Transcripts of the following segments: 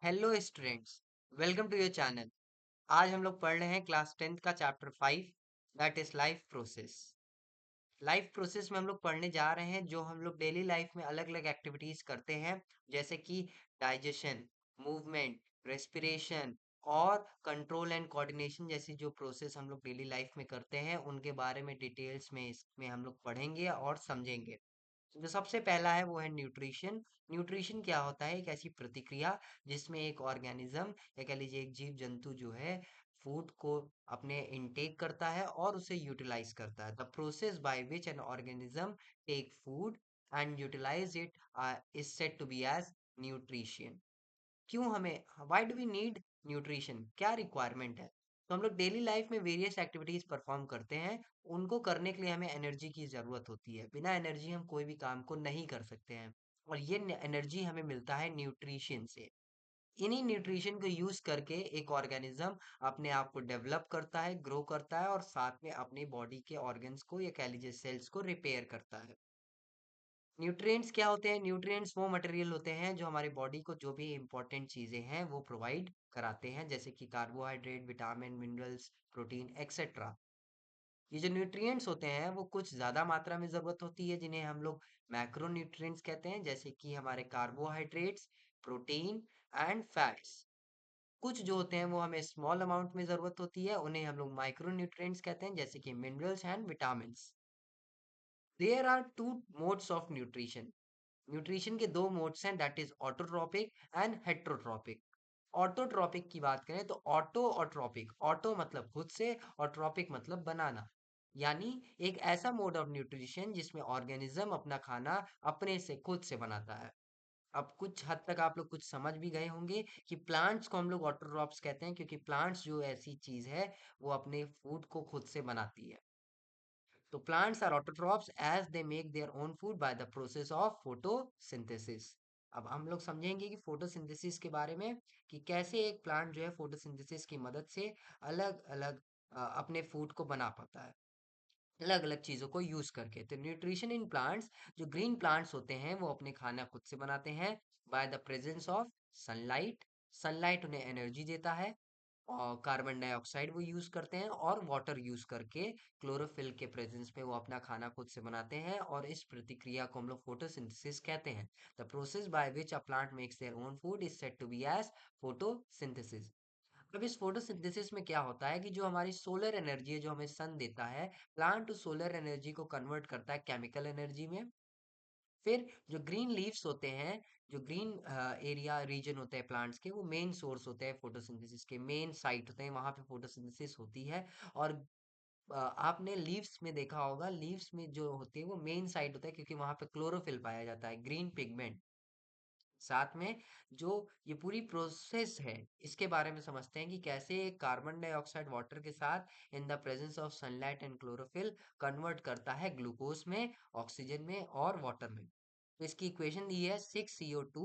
Hello students, welcome to your channel. आज हम लोग पढ़ रहे हैं क्लास 10th का chapter 5, that is life process. Life process में हम लोग पढ़ने जा रहे हैं जो हम लोग डेली लाइफ में अलग अलग एक्टिविटीज करते हैं, जैसे कि डाइजेशन, मूवमेंट, रेस्पिरेशन और कंट्रोल एंड कोऑर्डिनेशन जैसी जो प्रोसेस हम लोग डेली लाइफ में करते हैं उनके बारे में डिटेल्स में इसमें हम लोग पढ़ेंगे और समझेंगे। जो सबसे पहला है वो है न्यूट्रिशन। न्यूट्रिशन क्या होता है? एक ऐसी प्रतिक्रिया जिसमें एक ऑर्गेनिज्म या कह लीजिए एक जीव जंतु जो है फूड को अपने इनटेक करता है और उसे यूटिलाइज करता है। The process by which an organism take food and utilize it is said to be as nutrition. क्यों हमें, why do we need nutrition, क्या रिक्वायरमेंट है? तो हम लोग डेली लाइफ में वेरियस एक्टिविटीज परफॉर्म करते हैं। उनको करने के लिए हमें एनर्जी की जरूरत होती है। बिना एनर्जी हम कोई भी काम को नहीं कर सकते हैं, और ये एनर्जी हमें मिलता है न्यूट्रिशन से। इन्हीं न्यूट्रिशन को यूज करके एक ऑर्गेनिज्म अपने आप को डेवलप करता है, ग्रो करता है और साथ में अपनी बॉडी के ऑर्गन्स को या कह लीजिए सेल्स को रिपेयर करता है। न्यूट्रिएंट्स क्या होते हैं? न्यूट्रिएंट्स वो मटेरियल होते हैं जो हमारी बॉडी को जो भी इंपॉर्टेंट चीजें हैं वो प्रोवाइड कराते हैं, जैसे कि carbohydrate, vitamin, minerals, protein etcetera. ये जो न्यूट्रिएंट्स होते हैं वो कुछ ज्यादा मात्रा में जरूरत होती है, जिन्हें हम लोग मैक्रो न्यूट्रिएंट्स कहते हैं, जैसे कि हमारे कार्बोहाइड्रेट्स, प्रोटीन एंड फैट्स। कुछ जो होते हैं वो हमें स्मॉल अमाउंट में जरूरत होती है, उन्हें हम लोग माइक्रो न्यूट्रिएंट्स कहते हैं, जैसे कि minerals and vitamin. There are two modes of nutrition. Nutrition के दो मोड्स हैं, that is autotrophic and heterotrophic. Autotrophic की बात करें तो ऑटो और ट्रॉपिक, ऑटो मतलब खुद से और ट्रॉपिक मतलब बनाना, यानी एक ऐसा मोड ऑफ न्यूट्रिशन जिसमें ऑर्गेनिज्म अपना खाना अपने से खुद से बनाता है। अब कुछ हद तक आप लोग कुछ समझ भी गए होंगे कि प्लांट्स को हम लोग ऑटोट्रॉप्स कहते हैं, क्योंकि प्लांट्स जो ऐसी चीज है वो अपने फूड को खुद से बनाती है। तो plants are autotrophs as they make their own food by the process of photosynthesis। अब हम लोग समझेंगे कि फोटोसिंथेसिस के बारे में, कि कैसे एक प्लांट जो है फोटोसिंथेसिस की मदद से अलग अलग अपने फूड को बना पाता है, अलग अलग चीजों को यूज करके। तो न्यूट्रिशन इन प्लांट्स, जो ग्रीन प्लांट्स होते हैं वो अपने खाना खुद से बनाते हैं by the presence of sunlight. Sunlight उन्हें एनर्जी देता है, और कार्बन डाइऑक्साइड वो यूज करते हैं और वाटर यूज करके क्लोरोफिल के प्रेजेंस में वो अपना खाना खुद से बनाते हैं, और इस प्रतिक्रिया को हम लोग फोटोसिंथेसिस कहते हैं। The process by which a plant makes their own food is said to be as photosynthesis. अब इस फोटोसिंथेसिस में क्या होता है कि जो हमारी सोलर एनर्जी है, जो हमें सन देता है, प्लांट उस सोलर एनर्जी को कन्वर्ट करता है केमिकल एनर्जी में। फिर जो ग्रीन लीव्स होते हैं, जो ग्रीन एरिया रीजन होते हैं प्लांट्स के, वो मेन सोर्स होते हैं फोटोसिंथेसिस के, मेन साइट होते हैं, वहां पे फोटोसिंथेसिस होती है। और आपने लीव्स में देखा होगा, लीव्स में जो होती है वो मेन साइट होता है, क्योंकि वहां पे क्लोरोफिल पाया जाता है, ग्रीन पिगमेंट। साथ में जो ये पूरी प्रोसेस है, इसके बारे में समझते हैं कि कैसे कार्बन डाइऑक्साइड वाटर के साथ in the presence of sunlight and chlorophyll convert करता है ग्लूकोज में, ऑक्सीजन में और वाटर में। तो इसकी इक्वेशन दी है 6CO2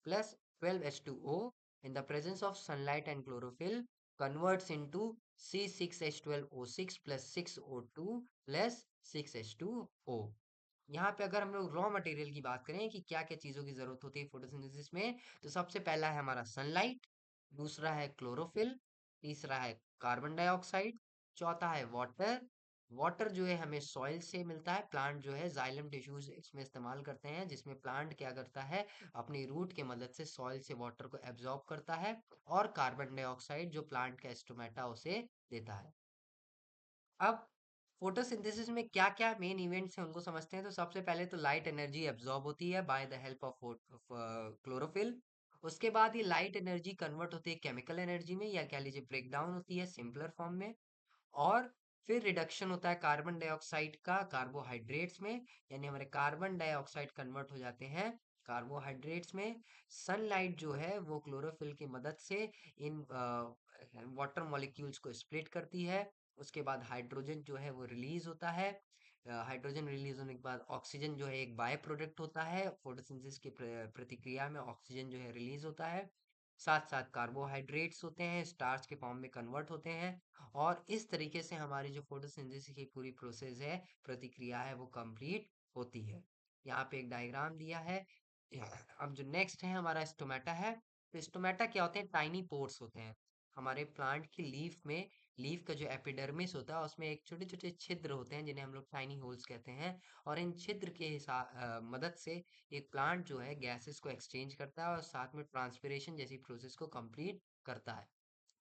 plus 12H2O in the presence of sunlight and chlorophyll converts into C6H12O6 plus 6O2 plus 6H2O। यहाँ पे अगर हम लोग रॉ मटेरियल की बात करें कि क्या क्या चीजों की जरूरत होती है फोटोसिंथेसिस में, तो सबसे पहला है हमारा सनलाइट, दूसरा है क्लोरोफिल, तीसरा है कार्बन डाइऑक्साइड, चौथा है वाटर। वाटर जो है हमें सॉइल से मिलता है, प्लांट जो है जाइलम टिश्यूज इसमें इस्तेमाल करते हैं, जिसमें प्लांट क्या करता है, अपनी रूट के मदद से सॉइल से वाटर को एब्जॉर्ब करता है, और कार्बन डाइऑक्साइड जो प्लांट का स्टोमेटा उसे देता है। अब फोटोसिंथेसिस में क्या क्या मेन इवेंट्स हैं उनको समझते हैं। तो सबसे पहले तो लाइट एनर्जी एब्जॉर्ब होती है by the help of chlorophyll. उसके बाद ये लाइट एनर्जी कन्वर्ट होती है केमिकल एनर्जी में, या कह लीजिए ब्रेक डाउन होती है सिंपलर फॉर्म में। और फिर रिडक्शन होता है कार्बन डाइऑक्साइड का कार्बोहाइड्रेट्स में, यानी हमारे कार्बन डाइऑक्साइड कन्वर्ट हो जाते हैं कार्बोहाइड्रेट्स में। सनलाइट जो है वो क्लोरोफिल की मदद से इन वाटर मॉलिक्यूल्स को स्प्लिट करती है। उसके बाद हाइड्रोजन जो है वो रिलीज होता है। हाइड्रोजन रिलीज होने के बाद ऑक्सीजन जो है एक बाय प्रोडक्ट होता है, फोटोसिंथेसिस की प्रतिक्रिया में ऑक्सीजन जो है रिलीज होता है। साथ साथ कार्बोहाइड्रेट्स होते हैं, स्टार्च के फॉर्म में कन्वर्ट होते हैं। और इस तरीके से हमारी जो फोटोसिंथेसिस की पूरी प्रोसेस है, प्रतिक्रिया है, वो कंप्लीट होती है। यहाँ पे एक डायग्राम दिया है। अब जो नेक्स्ट है हमारा स्टोमेटा है। तो स्टोमेटा क्या होते हैं? टाइनी पोर्स होते हैं हमारे प्लांट की लीफ में। लीफ का जो एपिडर्मिस होता है उसमें एक छोटे छोटे छिद्र होते हैं जिन्हें हम लोग टाइनी होल्स कहते हैं। और इन छिद्र के मदद से एक प्लांट जो है गैसेस को एक्सचेंज करता है और साथ में ट्रांसपिरेशन जैसी प्रोसेस को कंप्लीट करता है।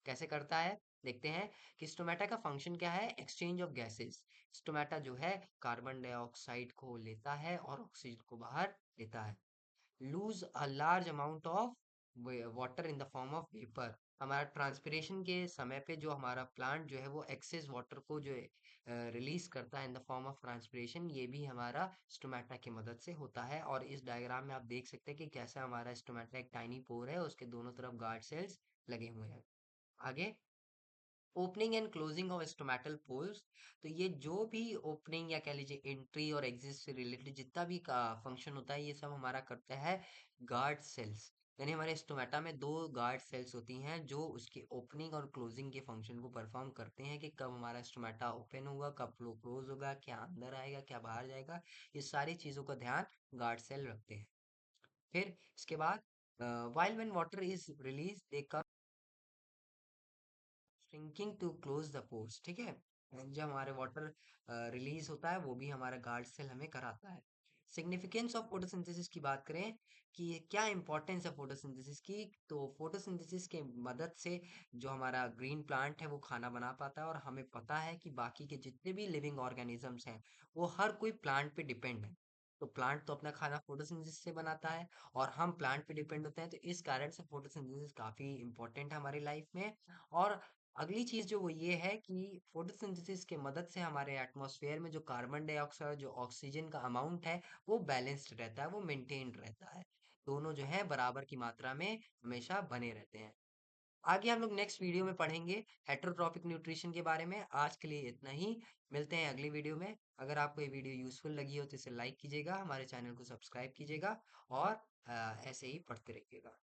कैसे करता है? देखते हैं कि स्टोमेटा का फंक्शन क्या है। Exchange of gases. स्टोमेटा जो है कार्बन डाइऑक्साइड को लेता है और ऑक्सीजन को बाहर लेता है। Lose a large amount of water in the form of vapour. हमारा ट्रांसपिरेशन के समय पे जो हमारा प्लांट जो है वो एक्सेस वाटर को जो रिलीज करता है in the form of transpiration, ये भी हमारा स्टोमेटा की मदद से होता है। और इस डायग्राम में आप देख सकते हैं कि कैसा हमारा स्टोमेटा एक टाइनी पोर है, उसके दोनों तरफ गार्ड सेल्स लगे हुए हैं। आगे, opening and closing of stomatal pores. तो ये जो भी ओपनिंग या कह लीजिए एंट्री और एग्जिट से रिलेटेड जितना भी का फंक्शन होता है, ये सब हमारा करता है गार्ड सेल्स। यानी हमारे स्टोमेटा में दो गार्ड सेल्स होती हैं जो उसकी ओपनिंग और क्लोजिंग के फंक्शन को परफॉर्म करते हैं कि कब हमारा स्टोमेटा ओपन होगा, कब फ्लो क्लोज होगा, क्या अंदर आएगा, क्या बाहर जाएगा। ये सारी चीजों का ध्यान गार्ड सेल रखते हैं। फिर इसके बाद while when water is released they come shrinking to close the pores. ठीक है, जब हमारे वाटर रिलीज होता है वो भी हमारा गार्ड सेल हमें कराता है। सिग्निफिकेंस ऑफ फोटोसिंथेसिस की बात करें कि क्या इंपॉर्टेंस है फोटोसिंथेसिस की, तो फोटोसिंथेसिस के मदद से जो हमारा ग्रीन प्लांट है वो खाना बना पाता है। और हमें पता है कि बाकी के जितने भी लिविंग ऑर्गेनिजम्स हैं वो हर कोई प्लांट पे डिपेंड है। तो प्लांट तो अपना खाना फोटोसिंथेसिस से बनाता है और हम प्लांट पे डिपेंड होते हैं, तो इस कारण से फोटोसिंथेसिस काफी इंपॉर्टेंट है हमारी लाइफ में। और अगली चीज जो वो ये है कि फोटोसिंथेसिस के मदद से हमारे एटमॉस्फेयर में जो कार्बन डाइऑक्साइड जो ऑक्सीजन का अमाउंट है वो बैलेंस्ड रहता है, वो मेंटेन्ड रहता है। दोनों जो है बराबर की मात्रा में हमेशा बने रहते हैं। आगे हम लोग नेक्स्ट वीडियो में पढ़ेंगे हेटरोट्रॉपिक न्यूट्रिशन के बारे में। आज के लिए इतना ही, मिलते हैं अगली वीडियो में। अगर आपको ये वीडियो यूजफुल लगी हो तो इसे लाइक कीजिएगा, हमारे चैनल को सब्सक्राइब कीजिएगा और ऐसे ही पढ़ते रहिएगा।